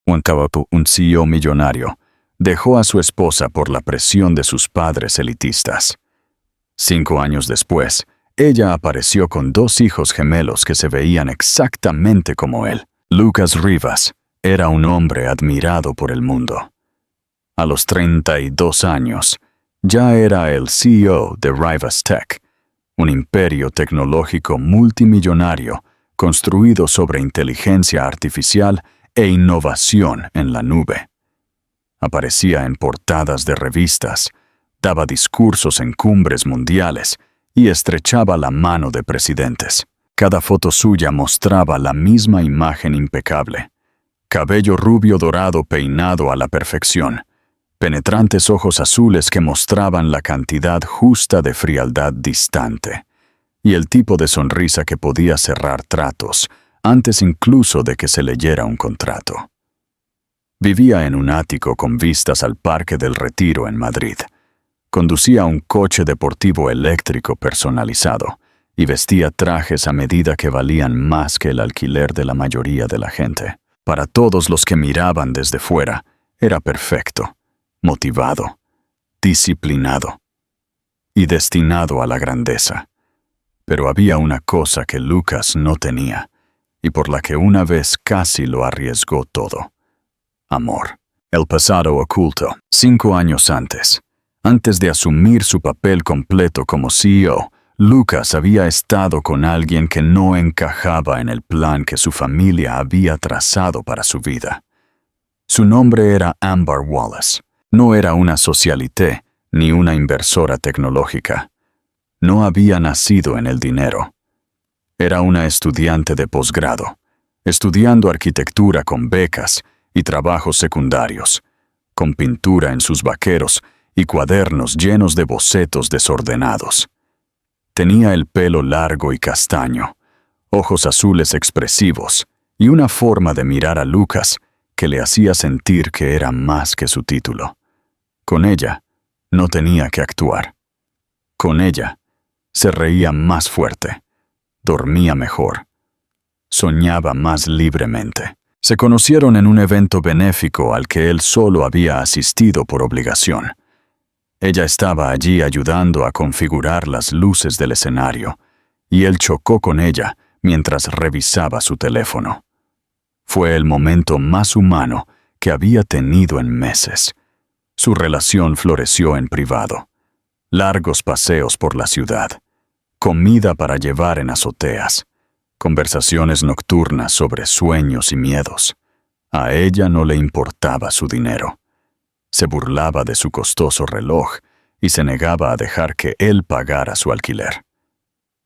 Juan Cabapo, un CEO millonario, dejó a su esposa por la presión de sus padres elitistas. 5 años después, ella apareció con 2 hijos gemelos que se veían exactamente como él. Lucas Rivas era un hombre admirado por el mundo. A los 32 años, ya era el CEO de Rivas Tech, un imperio tecnológico multimillonario construido sobre inteligencia artificial e innovación en la nube. Aparecía en portadas de revistas, daba discursos en cumbres mundiales y estrechaba la mano de presidentes. Cada foto suya mostraba la misma imagen impecable. Cabello rubio dorado peinado a la perfección, penetrantes ojos azules que mostraban la cantidad justa de frialdad distante, y el tipo de sonrisa que podía cerrar tratos antes incluso de que se leyera un contrato. Vivía en un ático con vistas al Parque del Retiro en Madrid. Conducía un coche deportivo eléctrico personalizado y vestía trajes a medida que valían más que el alquiler de la mayoría de la gente. Para todos los que miraban desde fuera, era perfecto, motivado, disciplinado y destinado a la grandeza. Pero había una cosa que Lucas no tenía y por la que una vez casi lo arriesgó todo: amor. El pasado oculto. 5 años antes de asumir su papel completo como CEO, Lucas había estado con alguien que no encajaba en el plan que su familia había trazado para su vida. Su nombre era Amber Wallace. No era una socialité ni una inversora tecnológica. No había nacido en el dinero. Era una estudiante de posgrado, estudiando arquitectura con becas y trabajos secundarios, con pintura en sus vaqueros y cuadernos llenos de bocetos desordenados. Tenía el pelo largo y castaño, ojos azules expresivos y una forma de mirar a Lucas que le hacía sentir que era más que su título. Con ella no tenía que actuar. Con ella se reía más fuerte, dormía mejor, soñaba más libremente. Se conocieron en un evento benéfico al que él solo había asistido por obligación. Ella estaba allí ayudando a configurar las luces del escenario, y él chocó con ella mientras revisaba su teléfono. Fue el momento más humano que había tenido en meses. Su relación floreció en privado. Largos paseos por la ciudad, comida para llevar en azoteas, conversaciones nocturnas sobre sueños y miedos. A ella no le importaba su dinero. Se burlaba de su costoso reloj y se negaba a dejar que él pagara su alquiler.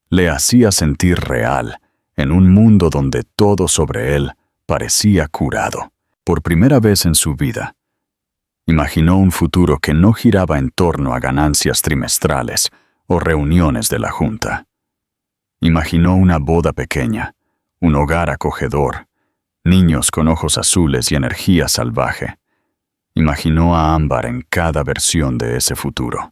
Le hacía sentir real en un mundo donde todo sobre él parecía curado. Por primera vez en su vida, imaginó un futuro que no giraba en torno a ganancias trimestrales o reuniones de la junta. Imaginó una boda pequeña, un hogar acogedor, niños con ojos azules y energía salvaje. Imaginó a Ámbar en cada versión de ese futuro.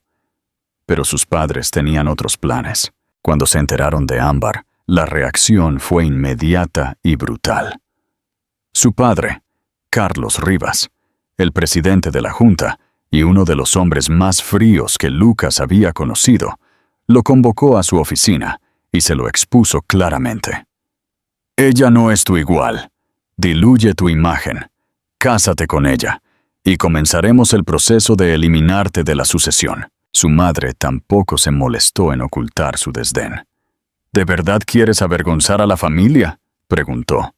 Pero sus padres tenían otros planes. Cuando se enteraron de Ámbar, la reacción fue inmediata y brutal. Su padre, Carlos Rivas, el presidente de la Junta y uno de los hombres más fríos que Lucas había conocido, lo convocó a su oficina y se lo expuso claramente. «Ella no es tu igual. Diluye tu imagen. Cásate con ella y comenzaremos el proceso de eliminarte de la sucesión». Su madre tampoco se molestó en ocultar su desdén. «¿De verdad quieres avergonzar a la familia?», preguntó.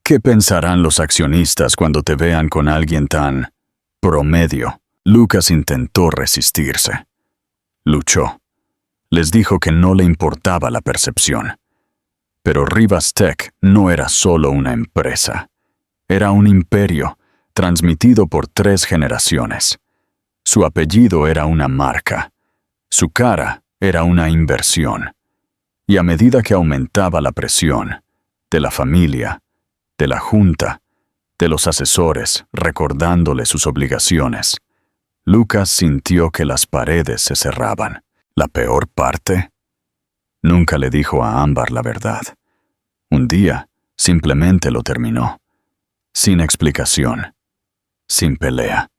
«¿Qué pensarán los accionistas cuando te vean con alguien tan promedio?» Lucas intentó resistirse. Luchó. Les dijo que no le importaba la percepción. Pero Rivas Tech no era solo una empresa. Era un imperio, transmitido por 3 generaciones. Su apellido era una marca. Su cara era una inversión. Y a medida que aumentaba la presión, de la familia, de la junta, de los asesores recordándole sus obligaciones, Lucas sintió que las paredes se cerraban. ¿La peor parte? Nunca le dijo a Ámbar la verdad. Un día, simplemente lo terminó. sin explicación, sin pelea.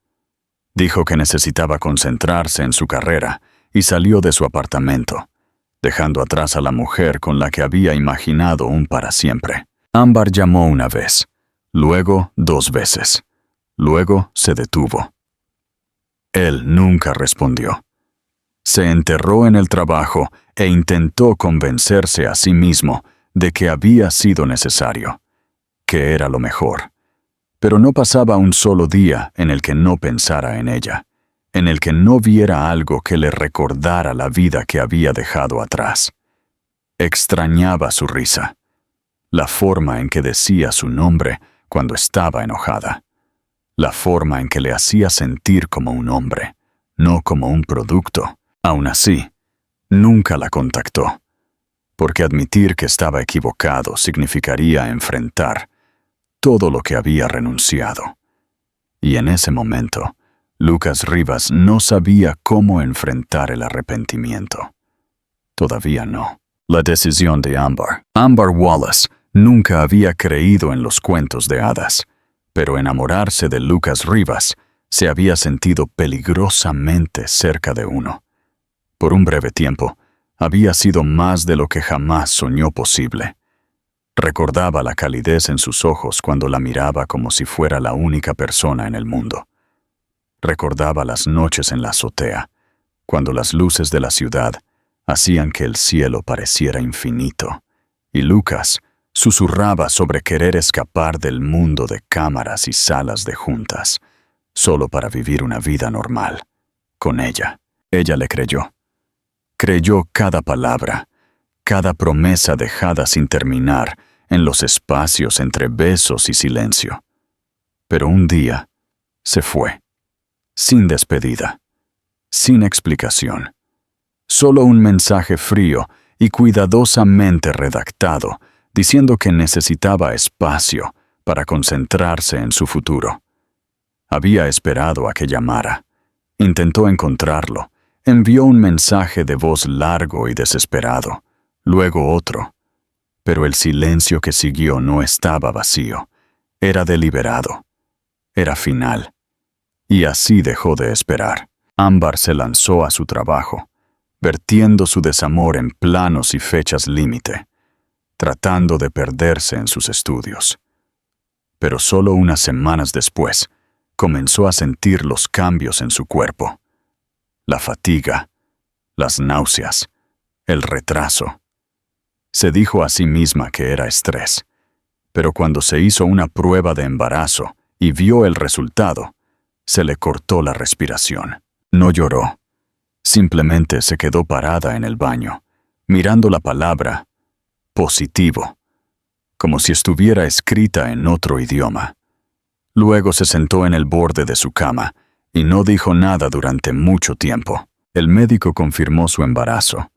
Dijo que necesitaba concentrarse en su carrera y salió de su apartamento, dejando atrás a la mujer con la que había imaginado un para siempre. Ámbar llamó una vez, luego 2 veces. Luego se detuvo. Él nunca respondió. Se enterró en el trabajo e intentó convencerse a sí mismo de que había sido necesario, que era lo mejor. Pero no pasaba un solo día en el que no pensara en ella, en el que no viera algo que le recordara la vida que había dejado atrás. Extrañaba su risa, la forma en que decía su nombre cuando estaba enojada, la forma en que le hacía sentir como un hombre, no como un producto. Aún así, nunca la contactó, porque admitir que estaba equivocado significaría enfrentar todo lo que había renunciado. Y en ese momento, Lucas Rivas no sabía cómo enfrentar el arrepentimiento. Todavía no. La decisión de Ámbar. Ámbar Wallace nunca había creído en los cuentos de hadas, pero enamorarse de Lucas Rivas se había sentido peligrosamente cerca de uno. Por un breve tiempo, había sido más de lo que jamás soñó posible. Recordaba la calidez en sus ojos cuando la miraba como si fuera la única persona en el mundo. Recordaba las noches en la azotea, cuando las luces de la ciudad hacían que el cielo pareciera infinito, y Lucas susurraba sobre querer escapar del mundo de cámaras y salas de juntas, solo para vivir una vida normal, con ella. Ella le creyó. Creyó cada palabra, cada promesa dejada sin terminar en los espacios entre besos y silencio. Pero un día se fue, sin despedida, sin explicación. Solo un mensaje frío y cuidadosamente redactado, diciendo que necesitaba espacio para concentrarse en su futuro. Había esperado a que llamara. Intentó encontrarlo. Envió un mensaje de voz largo y desesperado, luego otro. Pero el silencio que siguió no estaba vacío. Era deliberado. Era final. Y así dejó de esperar. Ámbar se lanzó a su trabajo, vertiendo su desamor en planos y fechas límite, tratando de perderse en sus estudios. Pero solo unas semanas después, comenzó a sentir los cambios en su cuerpo. La fatiga, las náuseas, el retraso. Se dijo a sí misma que era estrés, pero cuando se hizo una prueba de embarazo y vio el resultado, se le cortó la respiración. No lloró. Simplemente se quedó parada en el baño, mirando la palabra positivo, como si estuviera escrita en otro idioma. Luego se sentó en el borde de su cama y no dijo nada durante mucho tiempo. El médico confirmó su embarazo,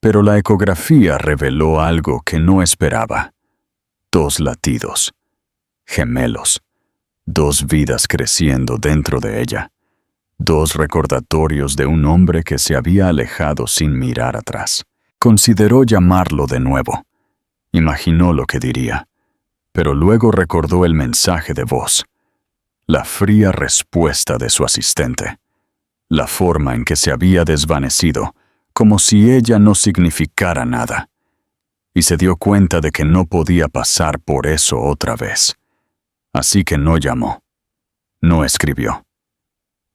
pero la ecografía reveló algo que no esperaba. 2 latidos, gemelos, 2 vidas creciendo dentro de ella, 2 recordatorios de un hombre que se había alejado sin mirar atrás. Consideró llamarlo de nuevo. Imaginó lo que diría, pero luego recordó el mensaje de voz, la fría respuesta de su asistente, la forma en que se había desvanecido, como si ella no significara nada, y se dio cuenta de que no podía pasar por eso otra vez. Así que no llamó, no escribió,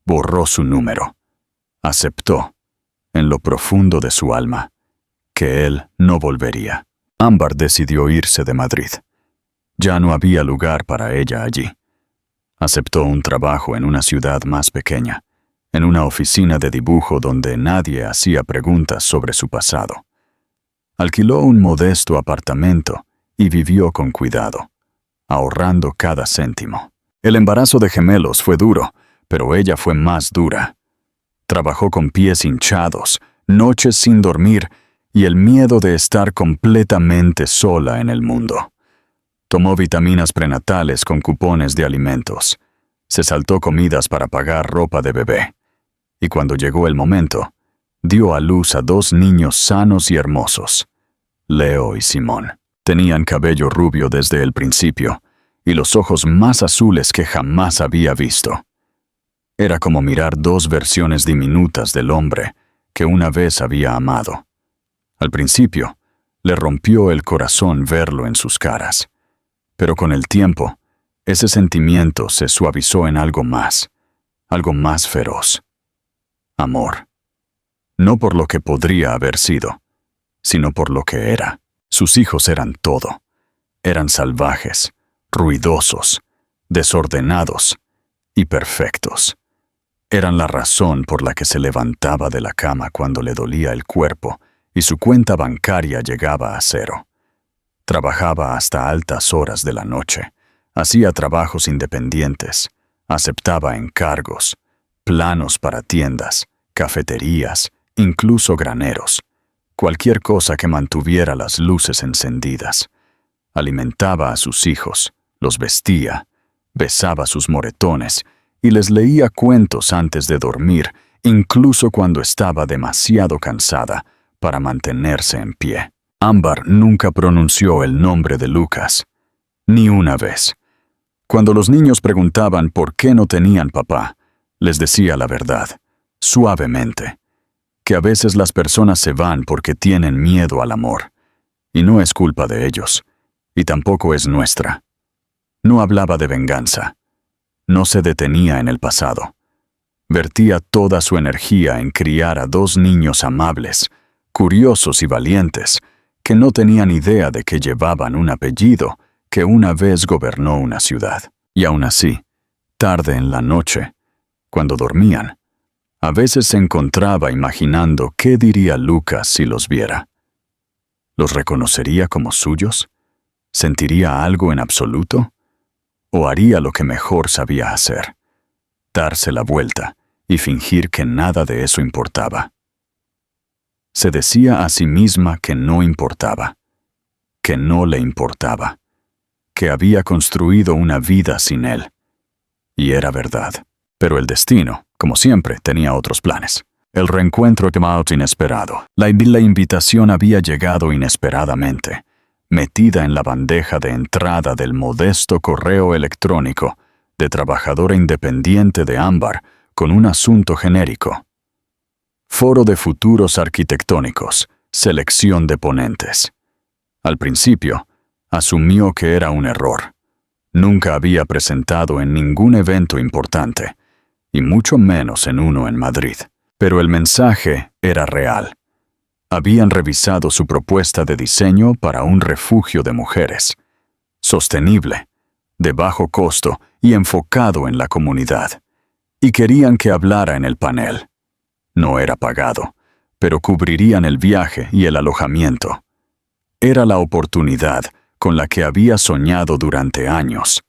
borró su número, aceptó, en lo profundo de su alma, que él no volvería. Ámbar decidió irse de Madrid. Ya no había lugar para ella allí. Aceptó un trabajo en una ciudad más pequeña, en una oficina de dibujo donde nadie hacía preguntas sobre su pasado. Alquiló un modesto apartamento y vivió con cuidado, ahorrando cada céntimo. El embarazo de gemelos fue duro, pero ella fue más dura. Trabajó con pies hinchados, noches sin dormir y el miedo de estar completamente sola en el mundo. Tomó vitaminas prenatales con cupones de alimentos. Se saltó comidas para pagar ropa de bebé. Y cuando llegó el momento, dio a luz a 2 niños sanos y hermosos, Leo y Simón. Tenían cabello rubio desde el principio, y los ojos más azules que jamás había visto. Era como mirar dos versiones diminutas del hombre que una vez había amado. Al principio, le rompió el corazón verlo en sus caras, pero con el tiempo, ese sentimiento se suavizó en algo más feroz. Amor. No por lo que podría haber sido, sino por lo que era. Sus hijos eran todo. Eran salvajes, ruidosos, desordenados y perfectos. Eran la razón por la que se levantaba de la cama cuando le dolía el cuerpo y su cuenta bancaria llegaba a cero. Trabajaba hasta altas horas de la noche, hacía trabajos independientes, aceptaba encargos, planos para tiendas, cafeterías, incluso graneros, cualquier cosa que mantuviera las luces encendidas. Alimentaba a sus hijos, los vestía, besaba sus moretones y les leía cuentos antes de dormir, incluso cuando estaba demasiado cansada para mantenerse en pie. Ámbar nunca pronunció el nombre de Lucas, ni una vez. Cuando los niños preguntaban por qué no tenían papá, les decía la verdad, suavemente, que a veces las personas se van porque tienen miedo al amor, y no es culpa de ellos, y tampoco es nuestra. No hablaba de venganza, no se detenía en el pasado. Vertía toda su energía en criar a dos niños amables, curiosos y valientes, que no tenían idea de que llevaban un apellido que una vez gobernó una ciudad. Y aún así, tarde en la noche, cuando dormían, a veces se encontraba imaginando qué diría Lucas si los viera. ¿Los reconocería como suyos? ¿Sentiría algo en absoluto? ¿O haría lo que mejor sabía hacer? Darse la vuelta y fingir que nada de eso importaba. Se decía a sí misma que no importaba, que no le importaba, que había construido una vida sin él. Y era verdad. Pero el destino, como siempre, tenía otros planes. El reencuentro llamado inesperado. La invitación había llegado inesperadamente, metida en la bandeja de entrada del modesto correo electrónico de trabajadora independiente de Ámbar con un asunto genérico. Foro de futuros arquitectónicos, selección de ponentes. Al principio, asumió que era un error. Nunca había presentado en ningún evento importante, y mucho menos en uno en Madrid. Pero el mensaje era real. Habían revisado su propuesta de diseño para un refugio de mujeres, sostenible, de bajo costo y enfocado en la comunidad, y querían que hablara en el panel. No era pagado, pero cubrirían el viaje y el alojamiento. Era la oportunidad con la que había soñado durante años,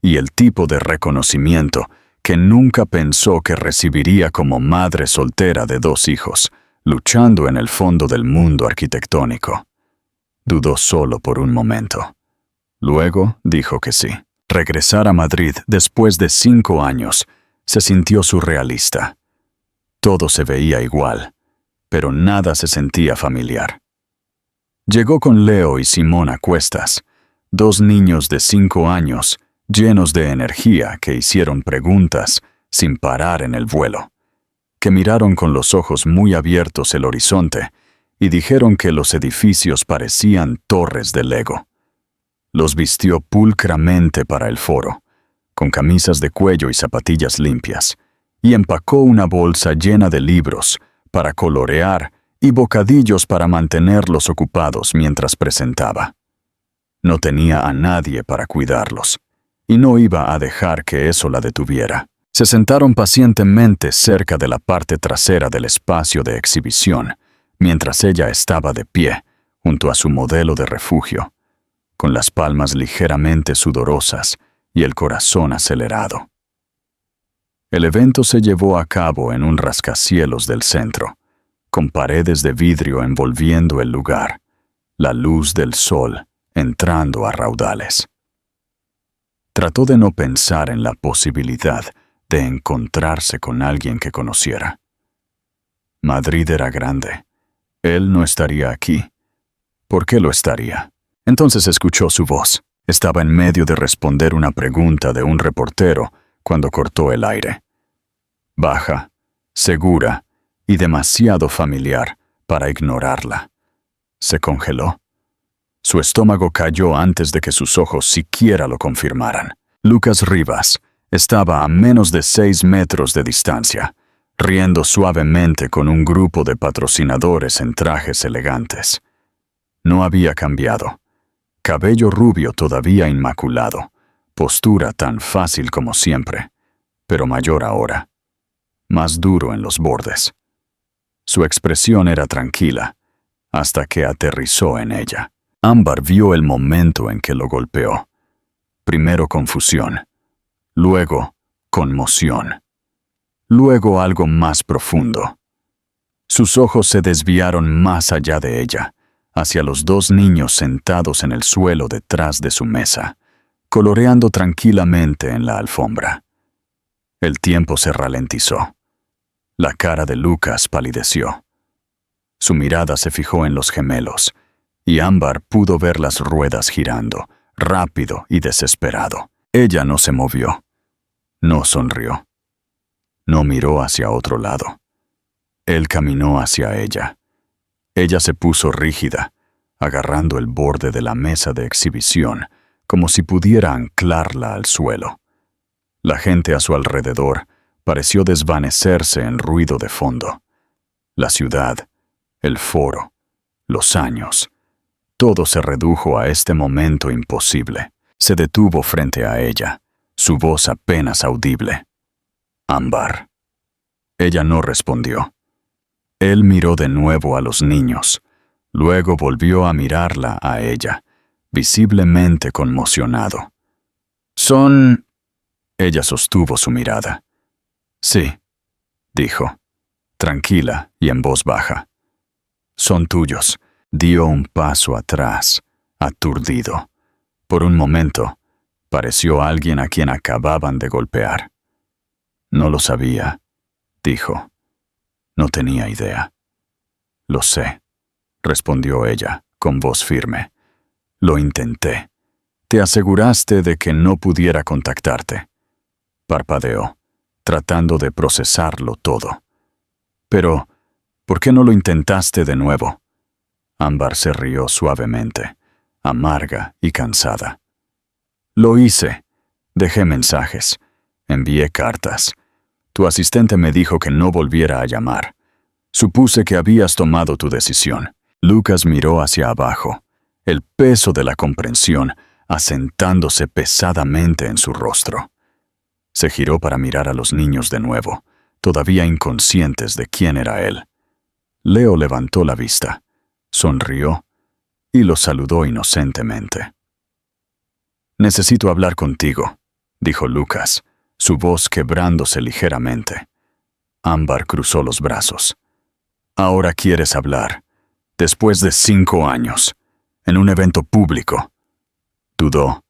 y el tipo de reconocimiento que nunca pensó que recibiría como madre soltera de dos hijos, luchando en el fondo del mundo arquitectónico. Dudó solo por un momento. Luego dijo que sí. Regresar a Madrid después de 5 años se sintió surrealista. Todo se veía igual, pero nada se sentía familiar. Llegó con Leo y Simón a cuestas, 2 niños de 5 años, llenos de energía que hicieron preguntas sin parar en el vuelo, que miraron con los ojos muy abiertos el horizonte y dijeron que los edificios parecían torres de Lego. Los vistió pulcramente para el foro, con camisas de cuello y zapatillas limpias, y empacó una bolsa llena de libros para colorear y bocadillos para mantenerlos ocupados mientras presentaba. No tenía a nadie para cuidarlos, y no iba a dejar que eso la detuviera. Se sentaron pacientemente cerca de la parte trasera del espacio de exhibición, mientras ella estaba de pie, junto a su modelo de refugio, con las palmas ligeramente sudorosas y el corazón acelerado. El evento se llevó a cabo en un rascacielos del centro, con paredes de vidrio envolviendo el lugar, la luz del sol entrando a raudales. Trató de no pensar en la posibilidad de encontrarse con alguien que conociera. Madrid era grande. Él no estaría aquí. ¿Por qué lo estaría? Entonces escuchó su voz. Estaba en medio de responder una pregunta de un reportero cuando cortó el aire. Baja, segura y demasiado familiar para ignorarla. Se congeló. Su estómago cayó antes de que sus ojos siquiera lo confirmaran. Lucas Rivas estaba a menos de 6 metros de distancia, riendo suavemente con un grupo de patrocinadores en trajes elegantes. No había cambiado. Cabello rubio todavía inmaculado, postura tan fácil como siempre, pero mayor ahora, más duro en los bordes. Su expresión era tranquila, hasta que aterrizó en ella. Ámbar vio el momento en que lo golpeó. Primero confusión, luego conmoción, luego algo más profundo. Sus ojos se desviaron más allá de ella, hacia los 2 niños sentados en el suelo detrás de su mesa, coloreando tranquilamente en la alfombra. El tiempo se ralentizó. La cara de Lucas palideció. Su mirada se fijó en los gemelos, y Ámbar pudo ver las ruedas girando, rápido y desesperado. Ella no se movió. No sonrió. No miró hacia otro lado. Él caminó hacia ella. Ella se puso rígida, agarrando el borde de la mesa de exhibición, como si pudiera anclarla al suelo. La gente a su alrededor pareció desvanecerse en ruido de fondo. La ciudad, el foro, los años, todo se redujo a este momento imposible. Se detuvo frente a ella, su voz apenas audible. Ámbar. Ella no respondió. Él miró de nuevo a los niños, luego volvió a mirarla a ella, visiblemente conmocionado. «Son...» Ella sostuvo su mirada. «Sí», dijo, tranquila y en voz baja. «Son tuyos». Dio un paso atrás, aturdido. Por un momento, pareció alguien a quien acababan de golpear. «No lo sabía», dijo. «No tenía idea». «Lo sé», respondió ella, con voz firme. «Lo intenté. Te aseguraste de que no pudiera contactarte». Parpadeó, tratando de procesarlo todo. «Pero, ¿por qué no lo intentaste de nuevo?» Ámbar se rió suavemente, amarga y cansada. «Lo hice. Dejé mensajes. Envié cartas. Tu asistente me dijo que no volviera a llamar. Supuse que habías tomado tu decisión». Lucas miró hacia abajo, el peso de la comprensión asentándose pesadamente en su rostro. Se giró para mirar a los niños de nuevo, todavía inconscientes de quién era él. Leo levantó la vista, sonrió y los saludó inocentemente. «Necesito hablar contigo», dijo Lucas, su voz quebrándose ligeramente. Ámbar cruzó los brazos. «Ahora quieres hablar, después de 5 años, en un evento público». Dudó,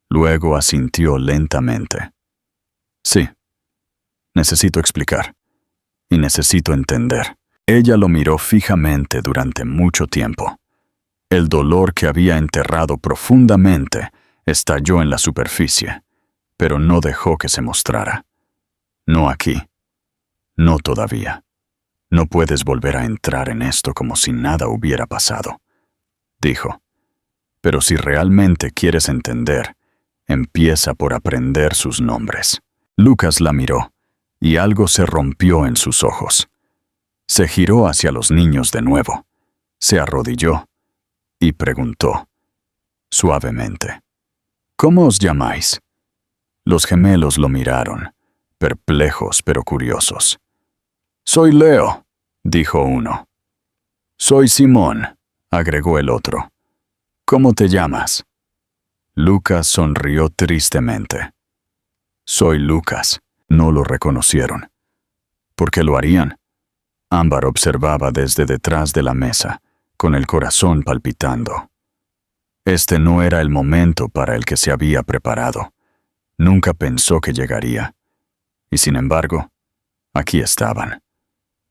luego asintió lentamente. «Sí, necesito explicar, y necesito entender». Ella lo miró fijamente durante mucho tiempo. El dolor que había enterrado profundamente estalló en la superficie, pero no dejó que se mostrara. «No aquí. No todavía. No puedes volver a entrar en esto como si nada hubiera pasado», dijo. «Pero si realmente quieres entender, empieza por aprender sus nombres». Lucas la miró, y algo se rompió en sus ojos. Se giró hacia los niños de nuevo, se arrodilló y preguntó, suavemente, «¿Cómo os llamáis?» Los gemelos lo miraron, perplejos pero curiosos. «Soy Leo», dijo uno. «Soy Simón», agregó el otro. «¿Cómo te llamas?» Lucas sonrió tristemente. «Soy Lucas». No lo reconocieron. ¿Por qué lo harían? Ámbar observaba desde detrás de la mesa, con el corazón palpitando. Este no era el momento para el que se había preparado. Nunca pensó que llegaría. Y sin embargo, aquí estaban.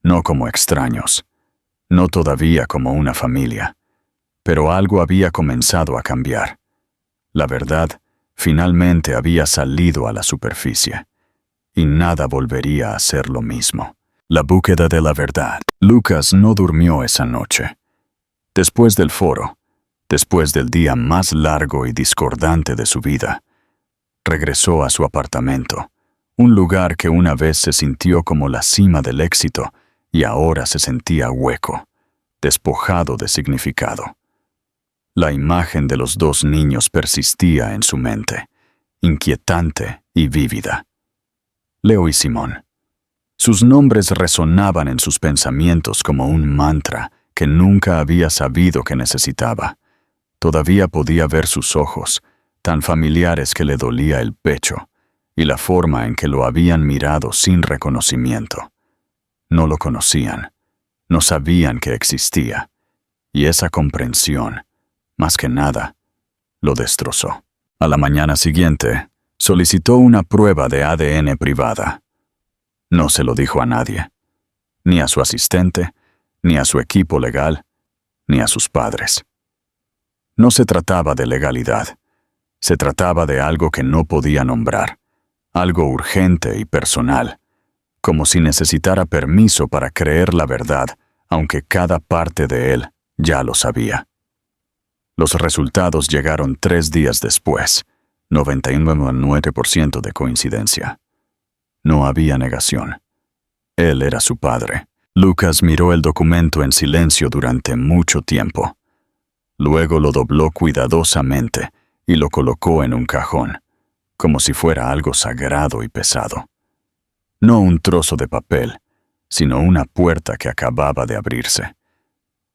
No como extraños, no todavía como una familia, pero algo había comenzado a cambiar. La verdad finalmente había salido a la superficie, y nada volvería a ser lo mismo. La búsqueda de la verdad. Lucas no durmió esa noche. Después del foro, después del día más largo y discordante de su vida, regresó a su apartamento, un lugar que una vez se sintió como la cima del éxito y ahora se sentía hueco, despojado de significado. La imagen de los dos niños persistía en su mente, inquietante y vívida. Leo y Simón. Sus nombres resonaban en sus pensamientos como un mantra que nunca había sabido que necesitaba. Todavía podía ver sus ojos, tan familiares que le dolía el pecho, y la forma en que lo habían mirado sin reconocimiento. No lo conocían, no sabían que existía, y esa comprensión, más que nada, lo destrozó. A la mañana siguiente, solicitó una prueba de ADN privada. No se lo dijo a nadie, ni a su asistente, ni a su equipo legal, ni a sus padres. No se trataba de legalidad, se trataba de algo que no podía nombrar, algo urgente y personal, como si necesitara permiso para creer la verdad, aunque cada parte de él ya lo sabía. Los resultados llegaron 3 días después, 99,9% de coincidencia. No había negación. Él era su padre. Lucas miró el documento en silencio durante mucho tiempo. Luego lo dobló cuidadosamente y lo colocó en un cajón, como si fuera algo sagrado y pesado. No un trozo de papel, sino una puerta que acababa de abrirse.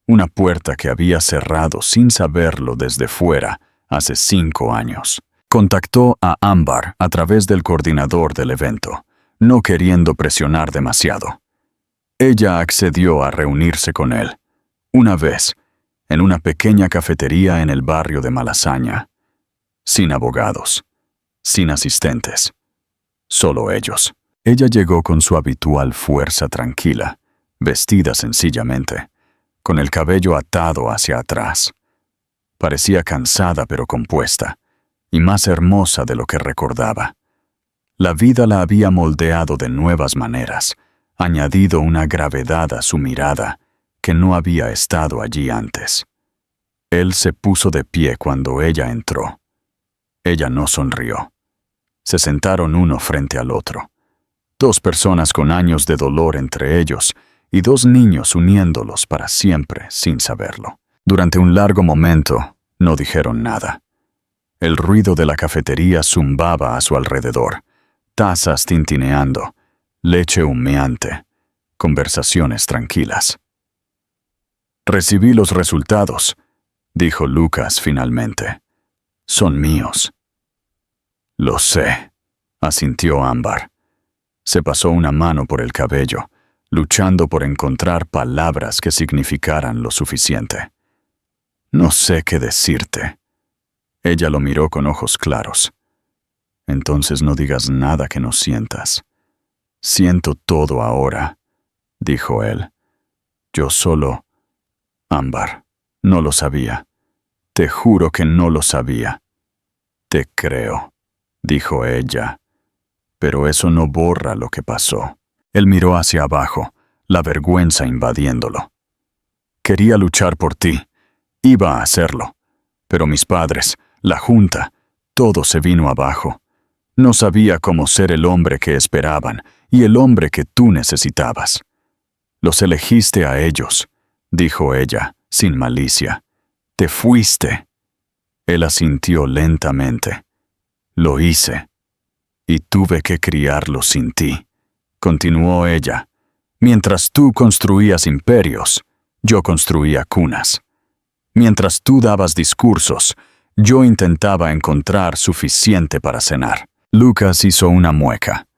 Una puerta que había cerrado sin saberlo desde fuera hace 5 años. Contactó a Ámbar a través del coordinador del evento, no queriendo presionar demasiado. Ella accedió a reunirse con él, una vez, en una pequeña cafetería en el barrio de Malasaña. Sin abogados, sin asistentes, solo ellos. Ella llegó con su habitual fuerza tranquila, vestida sencillamente, con el cabello atado hacia atrás. Parecía cansada pero compuesta, y más hermosa de lo que recordaba. La vida la había moldeado de nuevas maneras, añadido una gravedad a su mirada que no había estado allí antes. Él se puso de pie cuando ella entró. Ella no sonrió. Se sentaron uno frente al otro. 2 personas con años de dolor entre ellos y 2 niños uniéndolos para siempre sin saberlo. Durante un largo momento no dijeron nada. El ruido de la cafetería zumbaba a su alrededor, tazas tintineando, leche humeante, conversaciones tranquilas. «Recibí los resultados», dijo Lucas finalmente. «Son míos». «Lo sé», asintió Ámbar. Se pasó una mano por el cabello, luchando por encontrar palabras que significaran lo suficiente. «No sé qué decirte». Ella lo miró con ojos claros. «Entonces no digas nada que no sientas». «Siento todo ahora», dijo él. «Yo solo...» «Ámbar, no lo sabía. Te juro que no lo sabía». «Te creo», dijo ella. «Pero eso no borra lo que pasó». Él miró hacia abajo, la vergüenza invadiéndolo. «Quería luchar por ti. Iba a hacerlo. Pero mis padres, la junta, todo se vino abajo. No sabía cómo ser el hombre que esperaban y el hombre que tú necesitabas. Los elegiste a ellos», dijo ella, sin malicia. «Te fuiste». Él asintió lentamente. «Lo hice. Y tuve que criarlos sin ti», continuó ella. «Mientras tú construías imperios, yo construía cunas. Mientras tú dabas discursos, yo intentaba encontrar suficiente para cenar». Lucas hizo una mueca.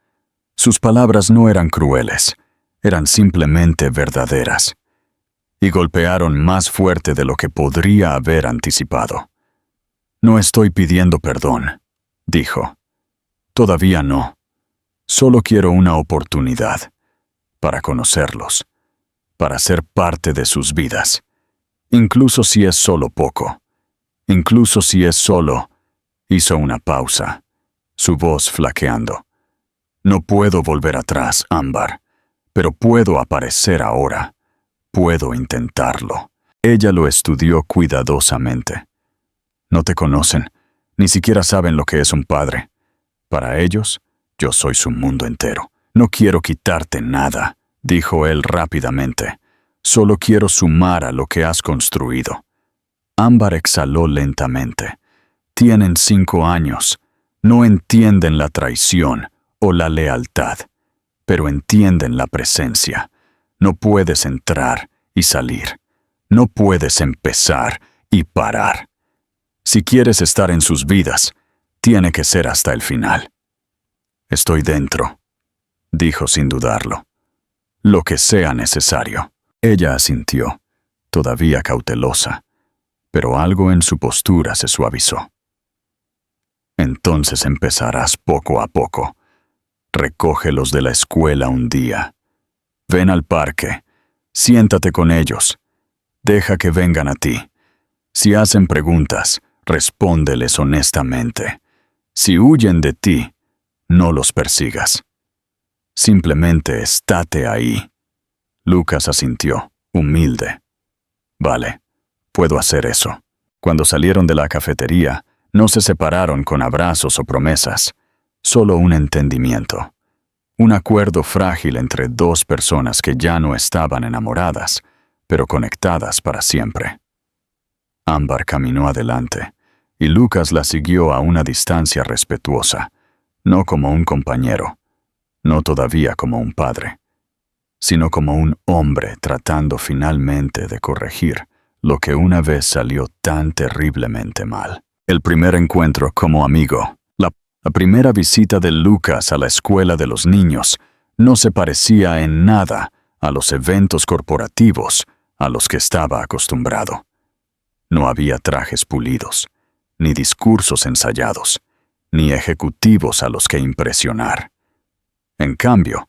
Sus palabras no eran crueles, eran simplemente verdaderas. Y golpearon más fuerte de lo que podría haber anticipado. «No estoy pidiendo perdón», dijo. «Todavía no. Solo quiero una oportunidad para conocerlos, para ser parte de sus vidas, incluso si es solo poco, incluso si es solo Hizo una pausa, su voz flaqueando. No puedo volver atrás, Ámbar, pero puedo aparecer ahora. Puedo intentarlo. Ella lo estudió cuidadosamente. No te conocen, ni siquiera saben lo que es un padre. Para ellos, yo soy su mundo entero. No quiero quitarte nada, dijo él rápidamente. Solo quiero sumar a lo que has construido. Ámbar exhaló lentamente. Tienen 5 años. No entienden la traición o la lealtad, pero entienden la presencia. No puedes entrar y salir. No puedes empezar y parar. Si quieres estar en sus vidas, tiene que ser hasta el final. Estoy dentro, dijo sin dudarlo. Lo que sea necesario. Ella asintió, todavía cautelosa, pero algo en su postura se suavizó. Entonces empezarás poco a poco. Recógelos de la escuela un día. Ven al parque. Siéntate con ellos. Deja que vengan a ti. Si hacen preguntas, respóndeles honestamente. Si huyen de ti, no los persigas. Simplemente estate ahí. Lucas asintió, humilde. Vale, puedo hacer eso. Cuando salieron de la cafetería, no se separaron con abrazos o promesas, solo un entendimiento. Un acuerdo frágil entre 2 personas que ya no estaban enamoradas, pero conectadas para siempre. Ámbar caminó adelante, y Lucas la siguió a una distancia respetuosa, no como un compañero, no todavía como un padre, sino como un hombre tratando finalmente de corregir lo que una vez salió tan terriblemente mal. El primer encuentro como amigo, la primera visita de Lucas a la escuela de los niños, no se parecía en nada a los eventos corporativos a los que estaba acostumbrado. No había trajes pulidos, ni discursos ensayados, ni ejecutivos a los que impresionar. En cambio,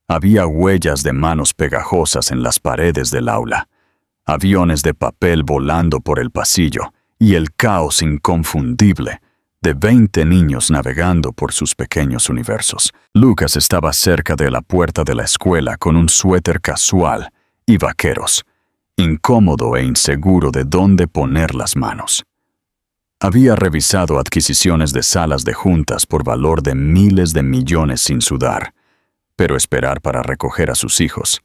había huellas de manos pegajosas en las paredes del aula, aviones de papel volando por el pasillo y el caos inconfundible de 20 niños navegando por sus pequeños universos. Lucas estaba cerca de la puerta de la escuela con un suéter casual y vaqueros, incómodo e inseguro de dónde poner las manos. Había revisado adquisiciones de salas de juntas por valor de miles de millones sin sudar, pero esperar para recoger a sus hijos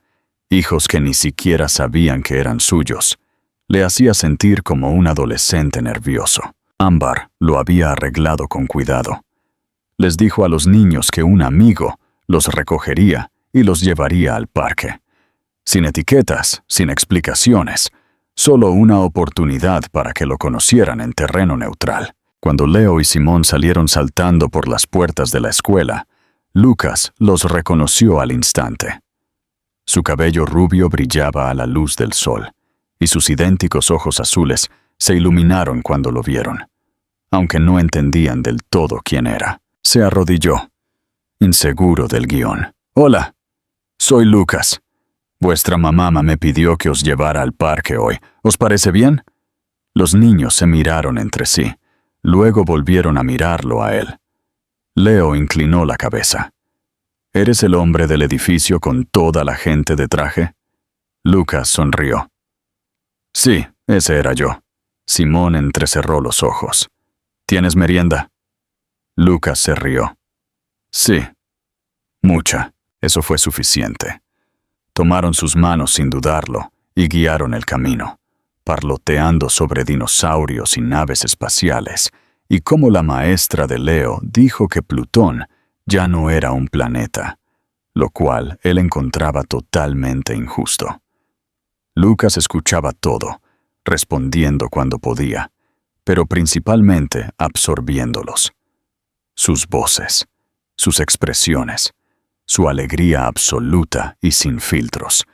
que ni siquiera sabían que eran suyos, le hacía sentir como un adolescente nervioso. Ámbar lo había arreglado con cuidado. Les dijo a los niños que un amigo los recogería y los llevaría al parque. Sin etiquetas, sin explicaciones, solo una oportunidad para que lo conocieran en terreno neutral. Cuando Leo y Simón salieron saltando por las puertas de la escuela, Lucas los reconoció al instante. Su cabello rubio brillaba a la luz del sol, y sus idénticos ojos azules se iluminaron cuando lo vieron, aunque no entendían del todo quién era. Se arrodilló, inseguro del guión. «Hola, soy Lucas. Vuestra mamá me pidió que os llevara al parque hoy. ¿Os parece bien?» Los niños se miraron entre sí, luego volvieron a mirarlo a él. Leo inclinó la cabeza. ¿Eres el hombre del edificio con toda la gente de traje? Lucas sonrió. Sí, ese era yo. Simón entrecerró los ojos. ¿Tienes merienda? Lucas se rió. Sí. Mucha. Eso fue suficiente. Tomaron sus manos sin dudarlo y guiaron el camino, parloteando sobre dinosaurios y naves espaciales, y como la maestra de Leo dijo que Plutón ya no era un planeta, lo cual él encontraba totalmente injusto. Lucas escuchaba todo, respondiendo cuando podía, pero principalmente absorbiéndolos. Sus voces, sus expresiones, su alegría absoluta y sin filtros.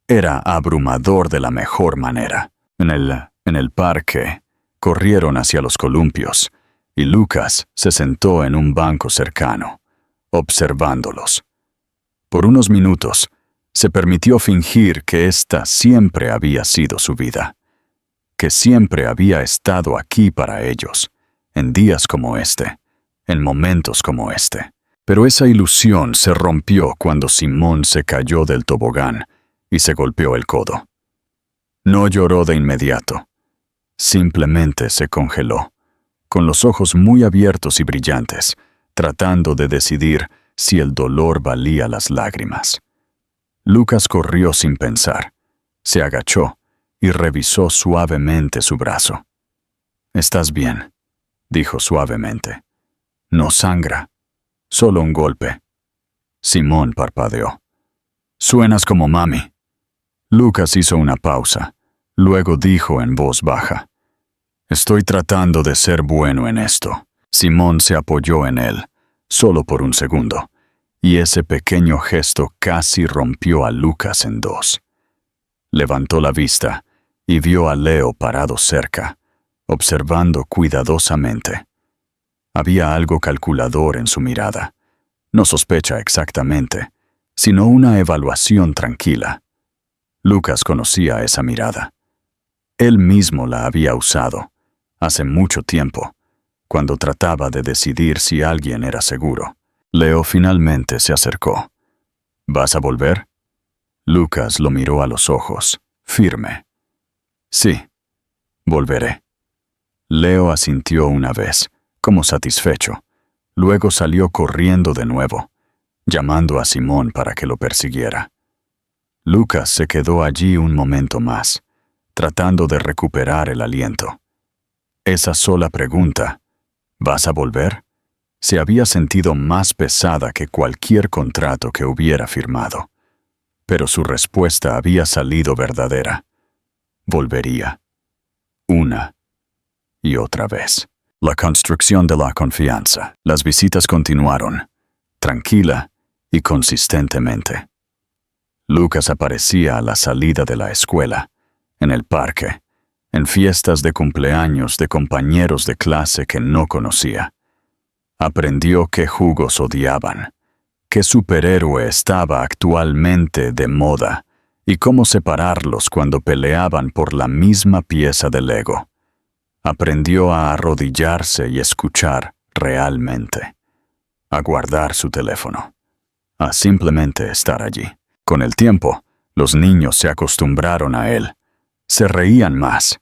Era abrumador de la mejor manera. En el parque, corrieron hacia los columpios, y Lucas se sentó en un banco cercano, observándolos. Por unos minutos, se permitió fingir que esta siempre había sido su vida, que siempre había estado aquí para ellos, en días como este, en momentos como este. Pero esa ilusión se rompió cuando Simón se cayó del tobogán y se golpeó el codo. No lloró de inmediato. Simplemente se congeló, con los ojos muy abiertos y brillantes, tratando de decidir si el dolor valía las lágrimas. Lucas corrió sin pensar. Se agachó y revisó suavemente su brazo. «Estás bien», dijo suavemente. «No sangra. Solo un golpe». Simón parpadeó. «Suenas como mami». Lucas hizo una pausa. Luego dijo en voz baja: «Estoy tratando de ser bueno en esto». Simón se apoyó en él, solo por un segundo, y ese pequeño gesto casi rompió a Lucas en dos. Levantó la vista y vio a Leo parado cerca, observando cuidadosamente. Había algo calculador en su mirada. No sospecha exactamente, sino una evaluación tranquila. Lucas conocía esa mirada. Él mismo la había usado, hace mucho tiempo, cuando trataba de decidir si alguien era seguro. Leo finalmente se acercó. «¿Vas a volver?» Lucas lo miró a los ojos, firme. «Sí, volveré». Leo asintió una vez, como satisfecho. Luego salió corriendo de nuevo, llamando a Simón para que lo persiguiera. Lucas se quedó allí un momento más, tratando de recuperar el aliento. Esa sola pregunta, «¿Vas a volver?», se había sentido más pesada que cualquier contrato que hubiera firmado. Pero su respuesta había salido verdadera. Volvería. Una y otra vez. La construcción de la confianza. Las visitas continuaron, tranquila y consistentemente. Lucas aparecía a la salida de la escuela, en el parque, en fiestas de cumpleaños de compañeros de clase que no conocía. Aprendió qué jugos odiaban, qué superhéroe estaba actualmente de moda y cómo separarlos cuando peleaban por la misma pieza de Lego. Aprendió a arrodillarse y escuchar realmente, a guardar su teléfono, a simplemente estar allí. Con el tiempo, los niños se acostumbraron a él, se reían más,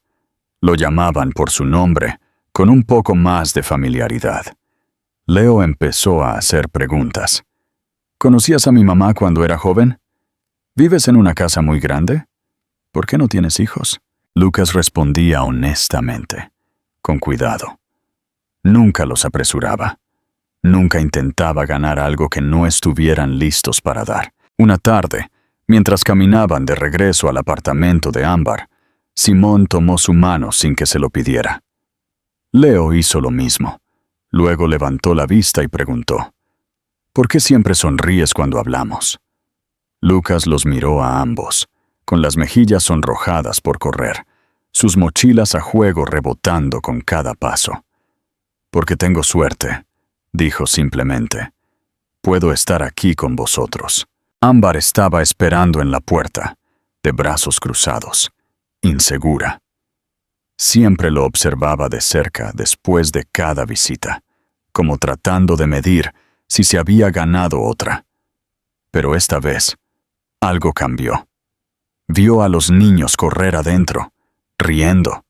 lo llamaban por su nombre, con un poco más de familiaridad. Leo empezó a hacer preguntas. «¿Conocías a mi mamá cuando era joven? ¿Vives en una casa muy grande? ¿Por qué no tienes hijos?» Lucas respondía honestamente, con cuidado. Nunca los apresuraba. Nunca intentaba ganar algo que no estuvieran listos para dar. Una tarde, mientras caminaban de regreso al apartamento de Ámbar, Simón tomó su mano sin que se lo pidiera. Leo hizo lo mismo. Luego levantó la vista y preguntó: «¿Por qué siempre sonríes cuando hablamos?» Lucas los miró a ambos, con las mejillas sonrojadas por correr, sus mochilas a juego rebotando con cada paso. «Porque tengo suerte», dijo simplemente. «Puedo estar aquí con vosotros». Ámbar estaba esperando en la puerta, de brazos cruzados, insegura. Siempre lo observaba de cerca después de cada visita, como tratando de medir si se había ganado otra. Pero esta vez, algo cambió. Vio a los niños correr adentro, riendo,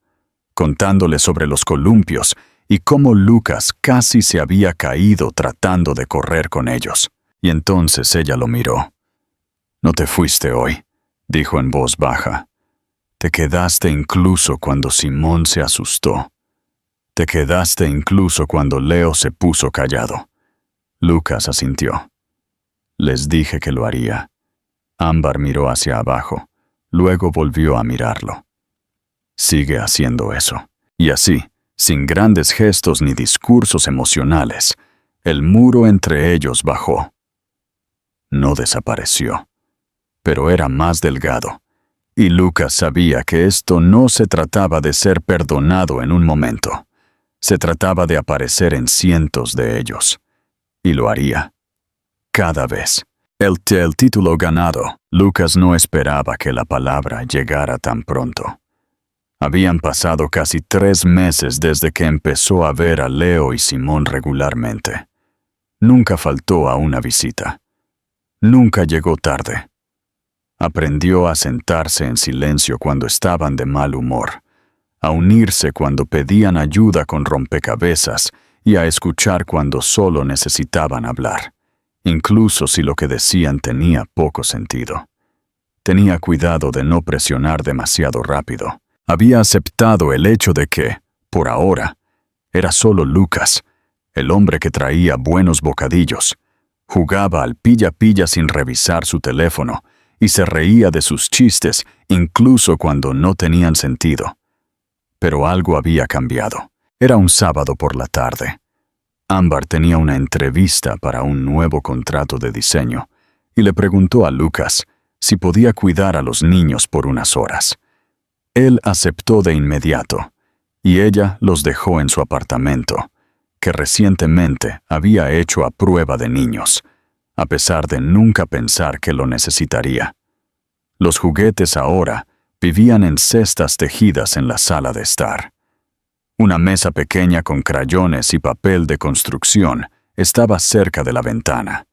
contándole sobre los columpios y cómo Lucas casi se había caído tratando de correr con ellos. Y entonces ella lo miró. «No te fuiste hoy», dijo en voz baja. «Te quedaste incluso cuando Simón se asustó. Te quedaste incluso cuando Leo se puso callado». Lucas asintió. «Les dije que lo haría». Ámbar miró hacia abajo, luego volvió a mirarlo. «Sigue haciendo eso». Y así, sin grandes gestos ni discursos emocionales, el muro entre ellos bajó. No desapareció, pero era más delgado. Y Lucas sabía que esto no se trataba de ser perdonado en un momento. Se trataba de aparecer en cientos de ellos. Y lo haría. Cada vez. El título ganado. Lucas no esperaba que la palabra llegara tan pronto. Habían pasado casi 3 meses desde que empezó a ver a Leo y Simón regularmente. Nunca faltó a una visita. Nunca llegó tarde. Aprendió a sentarse en silencio cuando estaban de mal humor, a unirse cuando pedían ayuda con rompecabezas y a escuchar cuando solo necesitaban hablar, incluso si lo que decían tenía poco sentido. Tenía cuidado de no presionar demasiado rápido. Había aceptado el hecho de que, por ahora, era solo Lucas, el hombre que traía buenos bocadillos, jugaba al pilla-pilla sin revisar su teléfono y se reía de sus chistes incluso cuando no tenían sentido. Pero algo había cambiado. Era un sábado por la tarde. Ámbar tenía una entrevista para un nuevo contrato de diseño y le preguntó a Lucas si podía cuidar a los niños por unas horas. Él aceptó de inmediato, y ella los dejó en su apartamento, que recientemente había hecho a prueba de niños, a pesar de nunca pensar que lo necesitaría. Los juguetes ahora vivían en cestas tejidas en la sala de estar. Una mesa pequeña con crayones y papel de construcción estaba cerca de la ventana.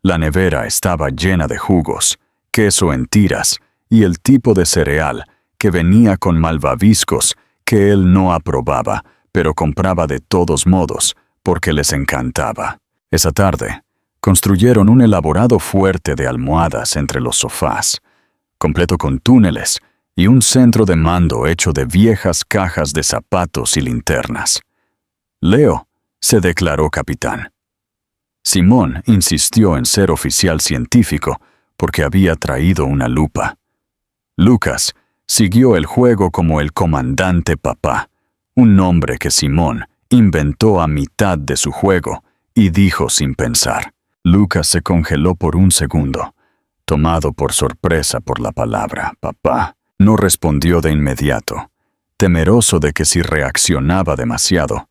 La nevera estaba llena de jugos, queso en tiras y el tipo de cereal que venía con malvaviscos que él no aprobaba, pero compraba de todos modos porque les encantaba. Esa tarde, construyeron un elaborado fuerte de almohadas entre los sofás, completo con túneles y un centro de mando hecho de viejas cajas de zapatos y linternas. Leo se declaró capitán. Simón insistió en ser oficial científico porque había traído una lupa. Lucas siguió el juego como el comandante papá, un nombre que Simón inventó a mitad de su juego y dijo sin pensar. Lucas se congeló por un segundo, tomado por sorpresa por la palabra papá. No respondió de inmediato, temeroso de que si reaccionaba demasiado,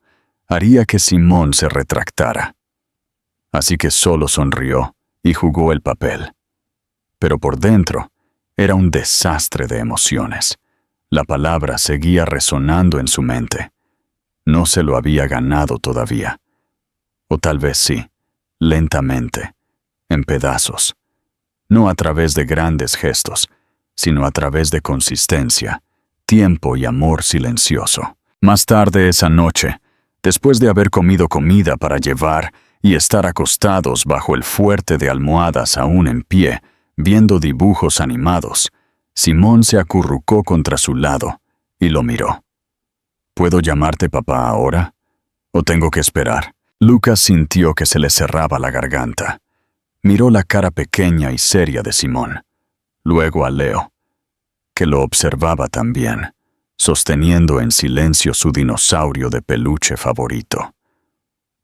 haría que Simón se retractara. Así que solo sonrió y jugó el papel. Pero por dentro, era un desastre de emociones. La palabra seguía resonando en su mente. No se lo había ganado todavía. O tal vez sí, lentamente, en pedazos. No a través de grandes gestos, sino a través de consistencia, tiempo y amor silencioso. Más tarde esa noche, después de haber comido comida para llevar y estar acostados bajo el fuerte de almohadas aún en pie, viendo dibujos animados, Simón se acurrucó contra su lado y lo miró. ¿Puedo llamarte papá ahora? ¿O tengo que esperar? Lucas sintió que se le cerraba la garganta. Miró la cara pequeña y seria de Simón, luego a Leo, que lo observaba también, sosteniendo en silencio su dinosaurio de peluche favorito.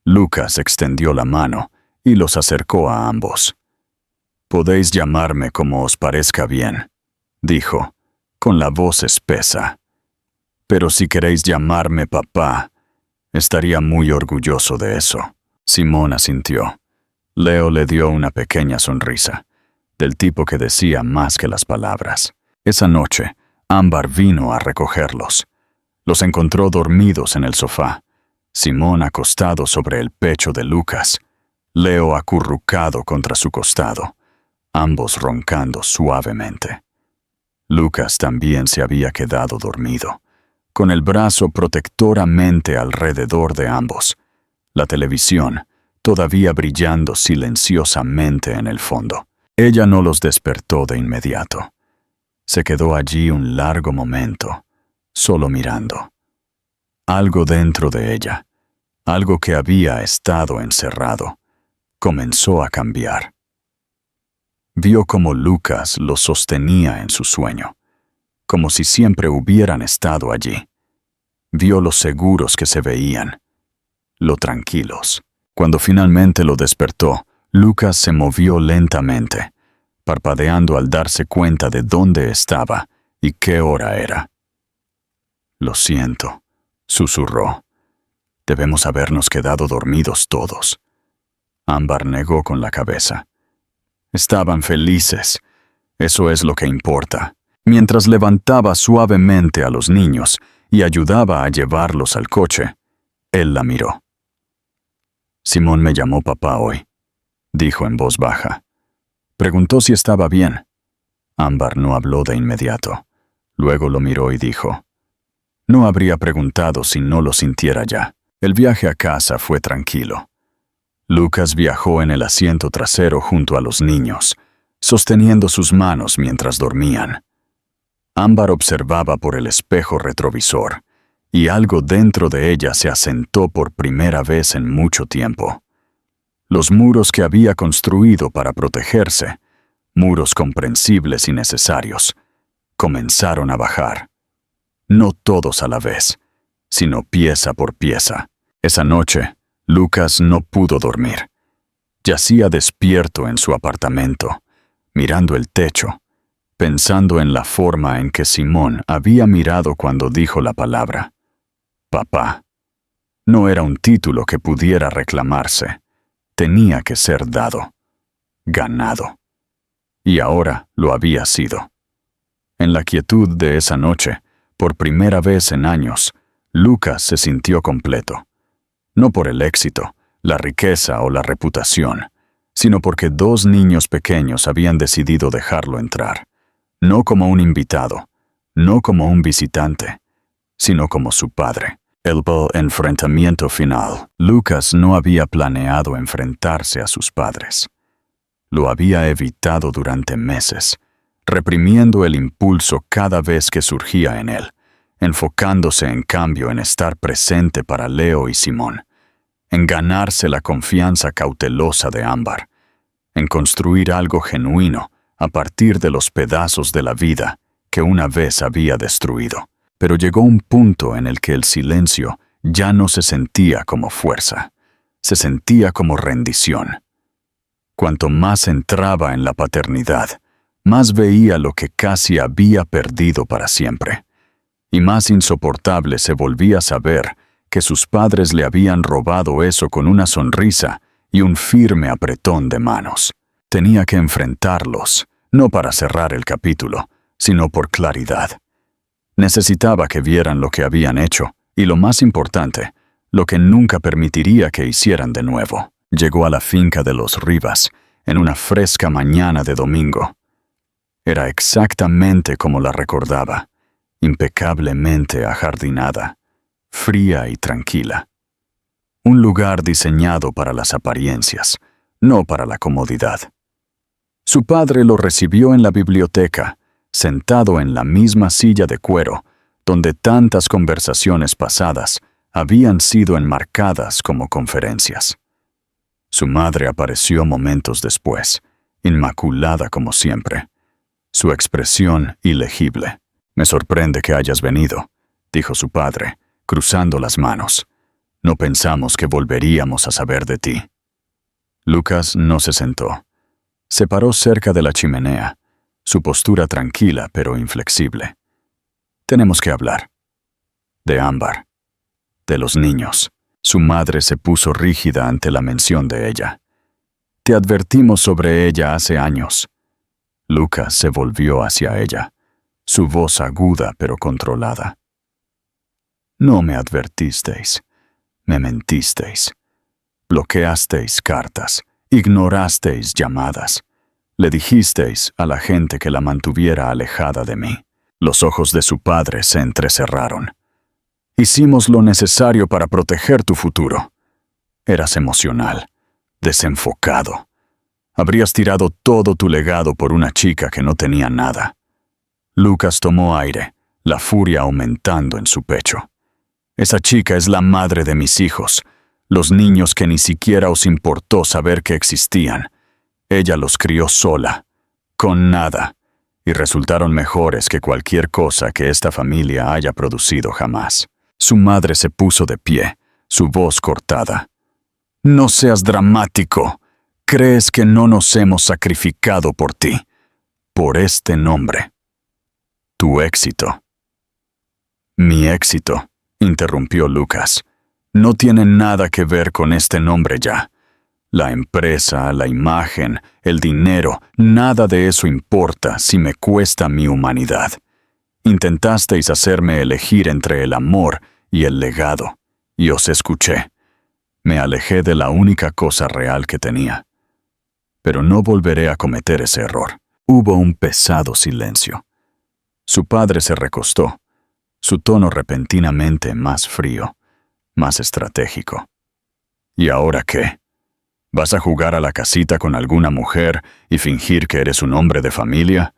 Lucas extendió la mano y los acercó a ambos. «Podéis llamarme como os parezca bien», dijo, con la voz espesa. «Pero si queréis llamarme papá, estaría muy orgulloso de eso». Simón asintió. Leo le dio una pequeña sonrisa, del tipo que decía más que las palabras. Esa noche, Ámbar vino a recogerlos. Los encontró dormidos en el sofá, Simón acostado sobre el pecho de Lucas, Leo acurrucado contra su costado, ambos roncando suavemente. Lucas también se había quedado dormido, con el brazo protectoramente alrededor de ambos, la televisión todavía brillando silenciosamente en el fondo. Ella no los despertó de inmediato. Se quedó allí un largo momento, solo mirando. Algo dentro de ella, algo que había estado encerrado, comenzó a cambiar. Vio cómo Lucas los sostenía en su sueño, como si siempre hubieran estado allí. Vio lo seguros que se veían, lo tranquilos. Cuando finalmente lo despertó, Lucas se movió lentamente, parpadeando al darse cuenta de dónde estaba y qué hora era. «Lo siento», susurró. «Debemos habernos quedado dormidos todos». Ámbar negó con la cabeza. Estaban felices. Eso es lo que importa. Mientras levantaba suavemente a los niños y ayudaba a llevarlos al coche, él la miró. Simón me llamó papá hoy, dijo en voz baja. Preguntó si estaba bien. Ámbar no habló de inmediato. Luego lo miró y dijo, no habría preguntado si no lo sintiera ya. El viaje a casa fue tranquilo. Lucas viajó en el asiento trasero junto a los niños, sosteniendo sus manos mientras dormían. Ámbar observaba por el espejo retrovisor, y algo dentro de ella se asentó por primera vez en mucho tiempo. Los muros que había construido para protegerse, muros comprensibles y necesarios, comenzaron a bajar. No todos a la vez, sino pieza por pieza. Esa noche, Lucas no pudo dormir. Yacía despierto en su apartamento, mirando el techo, pensando en la forma en que Simón había mirado cuando dijo la palabra papá. No era un título que pudiera reclamarse. Tenía que ser dado, ganado. Y ahora lo había sido. En la quietud de esa noche, por primera vez en años, Lucas se sintió completo. No por el éxito, la riqueza o la reputación, sino porque dos niños pequeños habían decidido dejarlo entrar. No como un invitado, no como un visitante, sino como su padre. El enfrentamiento final. Lucas no había planeado enfrentarse a sus padres. Lo había evitado durante meses, reprimiendo el impulso cada vez que surgía en él, enfocándose en cambio en estar presente para Leo y Simón, en ganarse la confianza cautelosa de Ámbar, en construir algo genuino a partir de los pedazos de la vida que una vez había destruido. Pero llegó un punto en el que el silencio ya no se sentía como fuerza, se sentía como rendición. Cuanto más entraba en la paternidad, más veía lo que casi había perdido para siempre, y más insoportable se volvía saber que sus padres le habían robado eso con una sonrisa y un firme apretón de manos. Tenía que enfrentarlos, no para cerrar el capítulo, sino por claridad. Necesitaba que vieran lo que habían hecho, y lo más importante, lo que nunca permitiría que hicieran de nuevo. Llegó a la finca de los Rivas, en una fresca mañana de domingo. Era exactamente como la recordaba, impecablemente ajardinada, fría y tranquila. Un lugar diseñado para las apariencias, no para la comodidad. Su padre lo recibió en la biblioteca, sentado en la misma silla de cuero, donde tantas conversaciones pasadas habían sido enmarcadas como conferencias. Su madre apareció momentos después, inmaculada como siempre, su expresión ilegible. «Me sorprende que hayas venido», dijo su padre, cruzando las manos. «No pensamos que volveríamos a saber de ti». Lucas no se sentó. Se paró cerca de la chimenea, su postura tranquila pero inflexible. «Tenemos que hablar. De Ámbar. De los niños». Su madre se puso rígida ante la mención de ella. «Te advertimos sobre ella hace años». Lucas se volvió hacia ella, su voz aguda pero controlada. «No me advertisteis. Me mentisteis. Bloqueasteis cartas. Ignorasteis llamadas. Le dijisteis a la gente que la mantuviera alejada de mí». Los ojos de su padre se entrecerraron. «Hicimos lo necesario para proteger tu futuro. Eras emocional, desenfocado. Habrías tirado todo tu legado por una chica que no tenía nada». Lucas tomó aire, la furia aumentando en su pecho. «Esa chica es la madre de mis hijos, los niños que ni siquiera os importó saber que existían. Ella los crió sola, con nada, y resultaron mejores que cualquier cosa que esta familia haya producido jamás». Su madre se puso de pie, su voz cortada. «No seas dramático. ¿Crees que no nos hemos sacrificado por ti? Por este nombre. Tu éxito». «Mi éxito», interrumpió Lucas, «no tiene nada que ver con este nombre ya. La empresa, la imagen, el dinero, nada de eso importa si me cuesta mi humanidad. Intentasteis hacerme elegir entre el amor y el legado, y os escuché. Me alejé de la única cosa real que tenía. Pero no volveré a cometer ese error. Hubo un pesado silencio. Su padre se recostó, su tono repentinamente más frío, más estratégico. ¿Y ahora qué? ¿Vas a jugar a la casita con alguna mujer y fingir que eres un hombre de familia?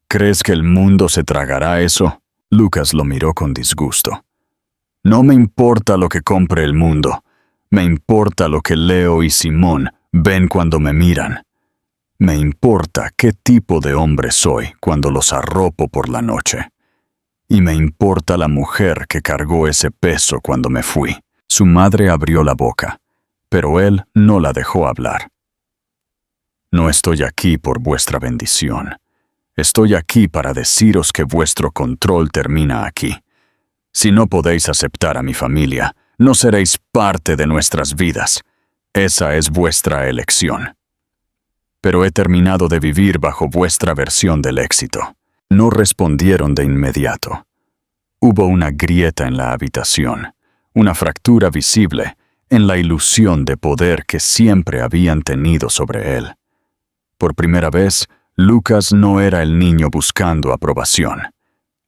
¿Crees que el mundo se tragará eso? Lucas lo miró con disgusto. No me importa lo que compre el mundo. Me importa lo que Leo y Simón ven cuando me miran. Me importa qué tipo de hombre soy cuando los arropo por la noche. Y me importa la mujer que cargó ese peso cuando me fui. Su madre abrió la boca, pero él no la dejó hablar. No estoy aquí por vuestra bendición. Estoy aquí para deciros que vuestro control termina aquí. Si no podéis aceptar a mi familia, no seréis parte de nuestras vidas. Esa es vuestra elección. Pero he terminado de vivir bajo vuestra versión del éxito. No respondieron de inmediato. Hubo una grieta en la habitación, una fractura visible en la ilusión de poder que siempre habían tenido sobre él. Por primera vez, Lucas no era el niño buscando aprobación.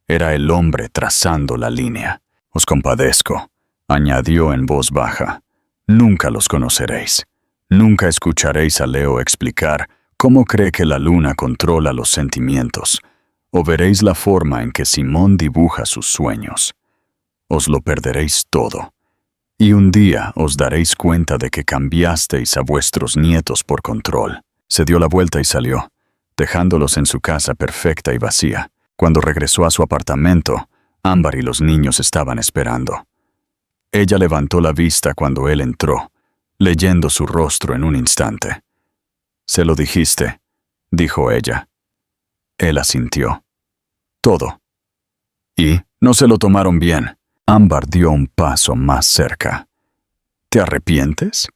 Era el hombre trazando la línea. Os compadezco, añadió en voz baja. Nunca los conoceréis. Nunca escucharéis a Leo explicar cómo cree que la luna controla los sentimientos, o veréis la forma en que Simón dibuja sus sueños. Os lo perderéis todo. Y un día os daréis cuenta de que cambiasteis a vuestros nietos por control. Se dio la vuelta y salió, dejándolos en su casa perfecta y vacía. Cuando regresó a su apartamento, Ámbar y los niños estaban esperando. Ella levantó la vista cuando él entró, leyendo su rostro en un instante. «¿Se lo dijiste?», dijo ella. Él asintió. «Todo». «¿Y no se lo tomaron bien?». Ámbar dio un paso más cerca. «¿Te arrepientes?».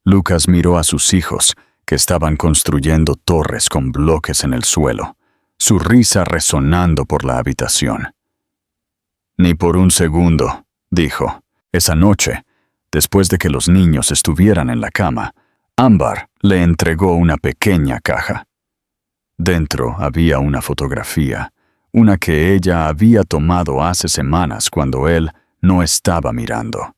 Lucas miró a sus hijos, que estaban construyendo torres con bloques en el suelo, su risa resonando por la habitación. «Ni por un segundo», dijo. Esa noche, después de que los niños estuvieran en la cama, Ámbar le entregó una pequeña caja. Dentro había una fotografía, una que ella había tomado hace semanas cuando él no estaba mirando.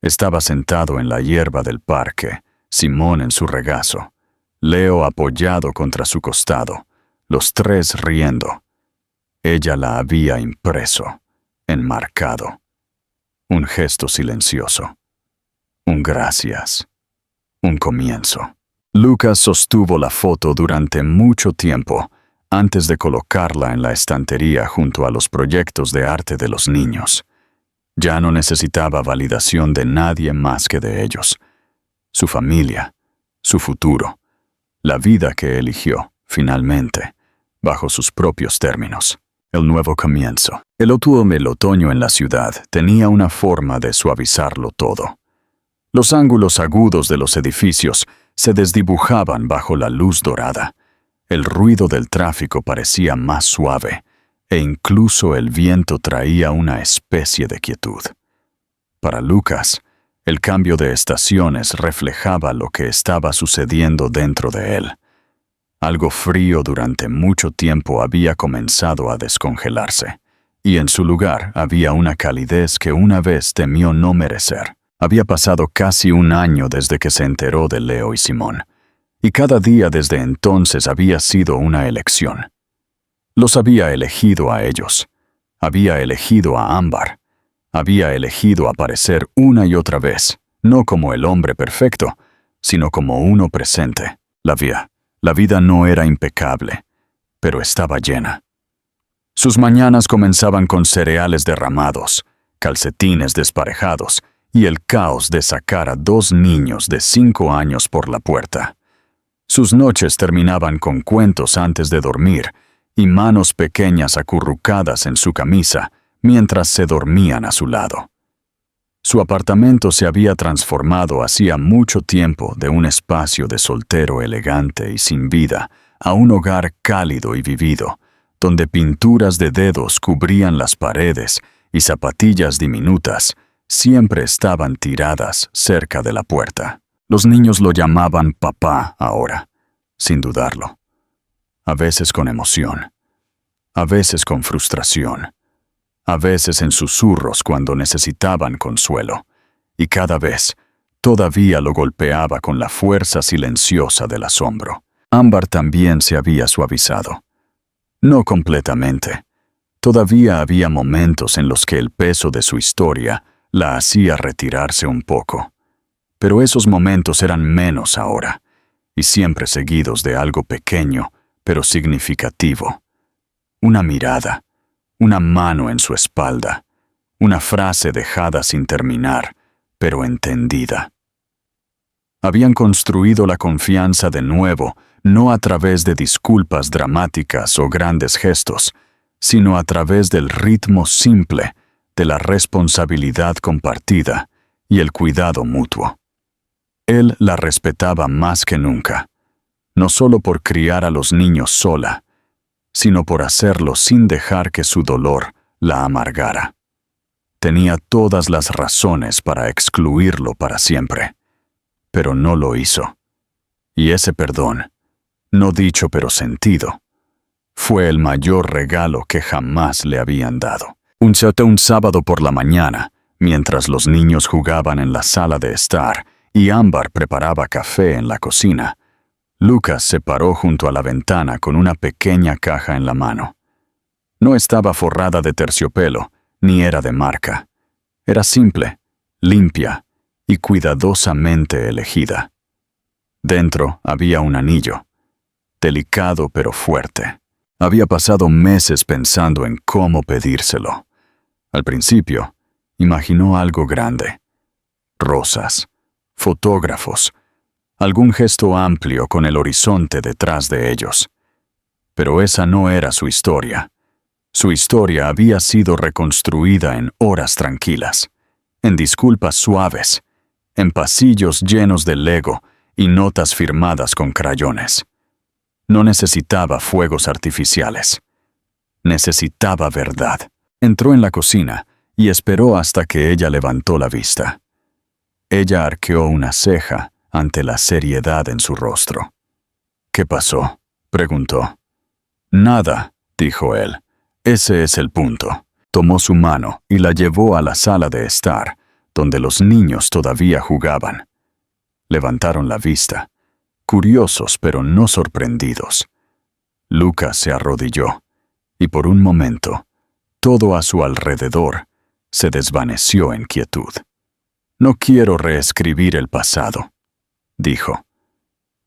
Estaba sentado en la hierba del parque, Simón en su regazo, Leo apoyado contra su costado, los tres riendo. Ella la había impreso, enmarcado. Un gesto silencioso. Un gracias. Un comienzo. Lucas sostuvo la foto durante mucho tiempo antes de colocarla en la estantería junto a los proyectos de arte de los niños. Ya no necesitaba validación de nadie más que de ellos. Su familia, su futuro, la vida que eligió, finalmente, bajo sus propios términos. El nuevo comienzo. El otoño en la ciudad tenía una forma de suavizarlo todo. Los ángulos agudos de los edificios se desdibujaban bajo la luz dorada. El ruido del tráfico parecía más suave, e incluso el viento traía una especie de quietud. Para Lucas, el cambio de estaciones reflejaba lo que estaba sucediendo dentro de él. Algo frío durante mucho tiempo había comenzado a descongelarse, y en su lugar había una calidez que una vez temió no merecer. Había pasado casi un año desde que se enteró de Leo y Simón, y cada día desde entonces había sido una elección. Los había elegido a ellos, había elegido a Ámbar, había elegido aparecer una y otra vez, no como el hombre perfecto, sino como uno presente. La vida no era impecable, pero estaba llena. Sus mañanas comenzaban con cereales derramados, calcetines desparejados y el caos de sacar a 2 niños de 5 años por la puerta. Sus noches terminaban con cuentos antes de dormir y manos pequeñas acurrucadas en su camisa mientras se dormían a su lado. Su apartamento se había transformado hacía mucho tiempo de un espacio de soltero elegante y sin vida a un hogar cálido y vivido, donde pinturas de dedos cubrían las paredes y zapatillas diminutas siempre estaban tiradas cerca de la puerta. Los niños lo llamaban papá ahora, sin dudarlo. A veces con emoción, a veces con frustración, a veces en susurros cuando necesitaban consuelo, y cada vez todavía lo golpeaba con la fuerza silenciosa del asombro. Ámbar también se había suavizado. No completamente. Todavía había momentos en los que el peso de su historia la hacía retirarse un poco. Pero esos momentos eran menos ahora, y siempre seguidos de algo pequeño, pero significativo. Una mirada, una mano en su espalda, una frase dejada sin terminar, pero entendida. Habían construido la confianza de nuevo, no a través de disculpas dramáticas o grandes gestos, sino a través del ritmo simple, de la responsabilidad compartida y el cuidado mutuo. Él la respetaba más que nunca, no solo por criar a los niños sola, sino por hacerlo sin dejar que su dolor la amargara. Tenía todas las razones para excluirlo para siempre, pero no lo hizo. Y ese perdón, no dicho pero sentido, fue el mayor regalo que jamás le habían dado. Un sábado por la mañana, mientras los niños jugaban en la sala de estar y Ámbar preparaba café en la cocina, Lucas se paró junto a la ventana con una pequeña caja en la mano. No estaba forrada de terciopelo, ni era de marca. Era simple, limpia y cuidadosamente elegida. Dentro había un anillo, delicado pero fuerte. Había pasado meses pensando en cómo pedírselo. Al principio, imaginó algo grande. Rosas, fotógrafos, algún gesto amplio con el horizonte detrás de ellos. Pero esa no era su historia. Su historia había sido reconstruida en horas tranquilas, en disculpas suaves, en pasillos llenos de Lego y notas firmadas con crayones. No necesitaba fuegos artificiales. Necesitaba verdad. Entró en la cocina y esperó hasta que ella levantó la vista. Ella arqueó una ceja ante la seriedad en su rostro. «¿Qué pasó?», preguntó. «Nada», dijo él. «Ese es el punto». Tomó su mano y la llevó a la sala de estar, donde los niños todavía jugaban. Levantaron la vista, curiosos pero no sorprendidos. Lucas se arrodilló, y por un momento, todo a su alrededor se desvaneció en quietud. «No quiero reescribir el pasado», dijo.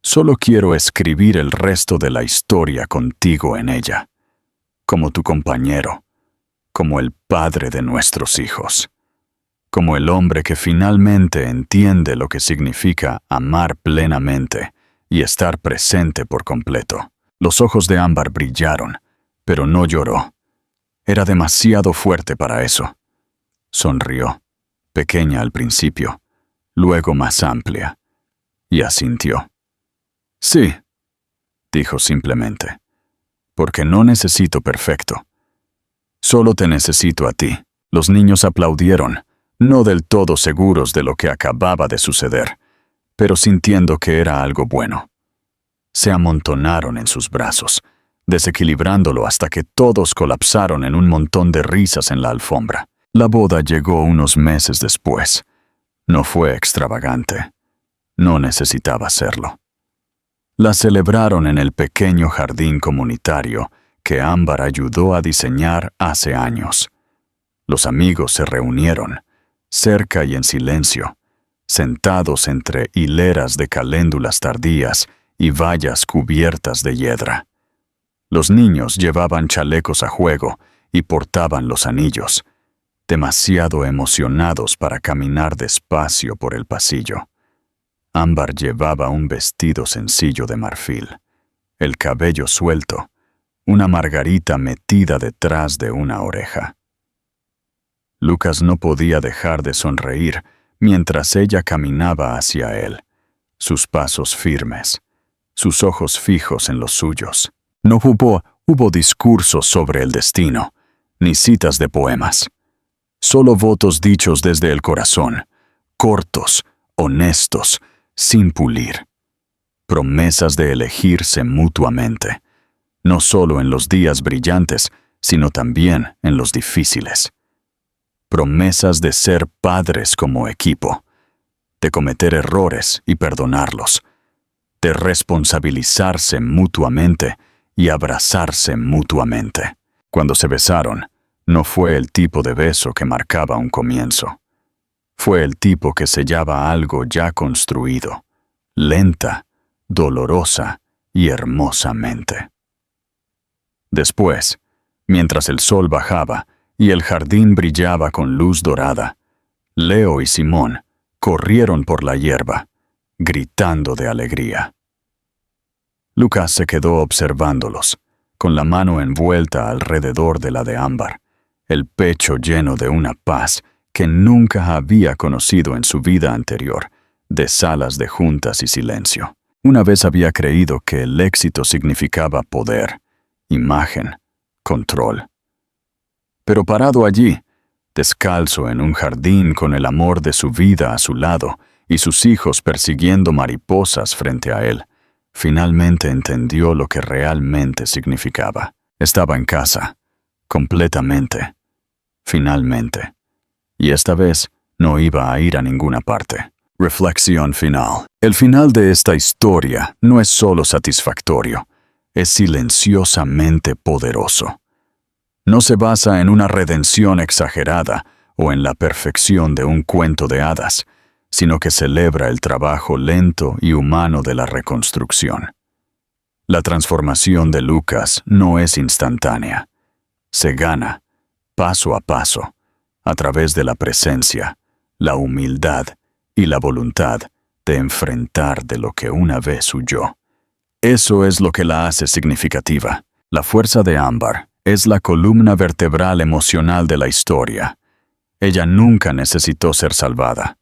«Solo quiero escribir el resto de la historia contigo en ella, como tu compañero, como el padre de nuestros hijos, como el hombre que finalmente entiende lo que significa amar plenamente y estar presente por completo». Los ojos de Ámbar brillaron, pero no lloró. Era demasiado fuerte para eso. Sonrió, pequeña al principio, luego más amplia, y asintió. «Sí», dijo simplemente, «porque no necesito perfecto. Solo te necesito a ti». Los niños aplaudieron, no del todo seguros de lo que acababa de suceder, pero sintiendo que era algo bueno. Se amontonaron en sus brazos, desequilibrándolo hasta que todos colapsaron en un montón de risas en la alfombra. La boda llegó unos meses después. No fue extravagante. No necesitaba serlo. La celebraron en el pequeño jardín comunitario que Ámbar ayudó a diseñar hace años. Los amigos se reunieron, cerca y en silencio, sentados entre hileras de caléndulas tardías y vallas cubiertas de hiedra. Los niños llevaban chalecos a juego y portaban los anillos, demasiado emocionados para caminar despacio por el pasillo. Ámbar llevaba un vestido sencillo de marfil, el cabello suelto, una margarita metida detrás de una oreja. Lucas no podía dejar de sonreír mientras ella caminaba hacia él, sus pasos firmes, sus ojos fijos en los suyos. No hubo discursos sobre el destino, ni citas de poemas. Solo votos dichos desde el corazón, cortos, honestos, sin pulir. Promesas de elegirse mutuamente, no solo en los días brillantes, sino también en los difíciles. Promesas de ser padres como equipo, de cometer errores y perdonarlos, de responsabilizarse mutuamente y abrazarse mutuamente. Cuando se besaron, no fue el tipo de beso que marcaba un comienzo. Fue el tipo que sellaba algo ya construido, lenta, dolorosa y hermosamente. Después, mientras el sol bajaba y el jardín brillaba con luz dorada, Leo y Simón corrieron por la hierba, gritando de alegría. Lucas se quedó observándolos, con la mano envuelta alrededor de la de Ámbar, el pecho lleno de una paz que nunca había conocido en su vida anterior, de salas de juntas y silencio. Una vez había creído que el éxito significaba poder, imagen, control. Pero parado allí, descalzo en un jardín con el amor de su vida a su lado y sus hijos persiguiendo mariposas frente a él, finalmente entendió lo que realmente significaba. Estaba en casa, completamente, finalmente. Y esta vez no iba a ir a ninguna parte. Reflexión final. El final de esta historia no es solo satisfactorio, es silenciosamente poderoso. No se basa en una redención exagerada o en la perfección de un cuento de hadas, sino que celebra el trabajo lento y humano de la reconstrucción. La transformación de Lucas no es instantánea. Se gana, paso a paso, a través de la presencia, la humildad y la voluntad de enfrentar de lo que una vez huyó. Eso es lo que la hace significativa. La fuerza de Ámbar es la columna vertebral emocional de la historia. Ella nunca necesitó ser salvada.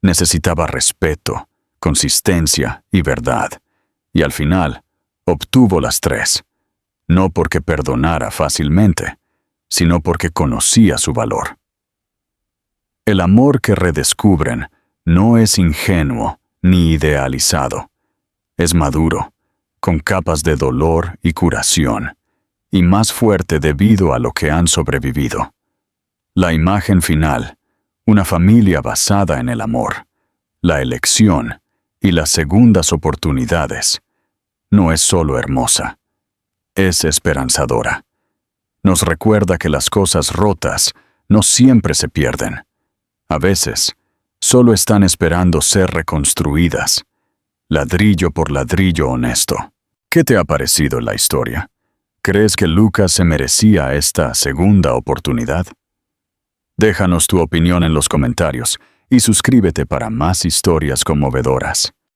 Necesitaba respeto, consistencia y verdad. Y al final, obtuvo las tres. No porque perdonara fácilmente, sino porque conocía su valor. El amor que redescubren no es ingenuo ni idealizado. Es maduro, con capas de dolor y curación, y más fuerte debido a lo que han sobrevivido. La imagen final, una familia basada en el amor, la elección y las segundas oportunidades, no es solo hermosa, es esperanzadora. Nos recuerda que las cosas rotas no siempre se pierden. A veces, solo están esperando ser reconstruidas, ladrillo por ladrillo honesto. ¿Qué te ha parecido la historia? ¿Crees que Lucas se merecía esta segunda oportunidad? Déjanos tu opinión en los comentarios y suscríbete para más historias conmovedoras.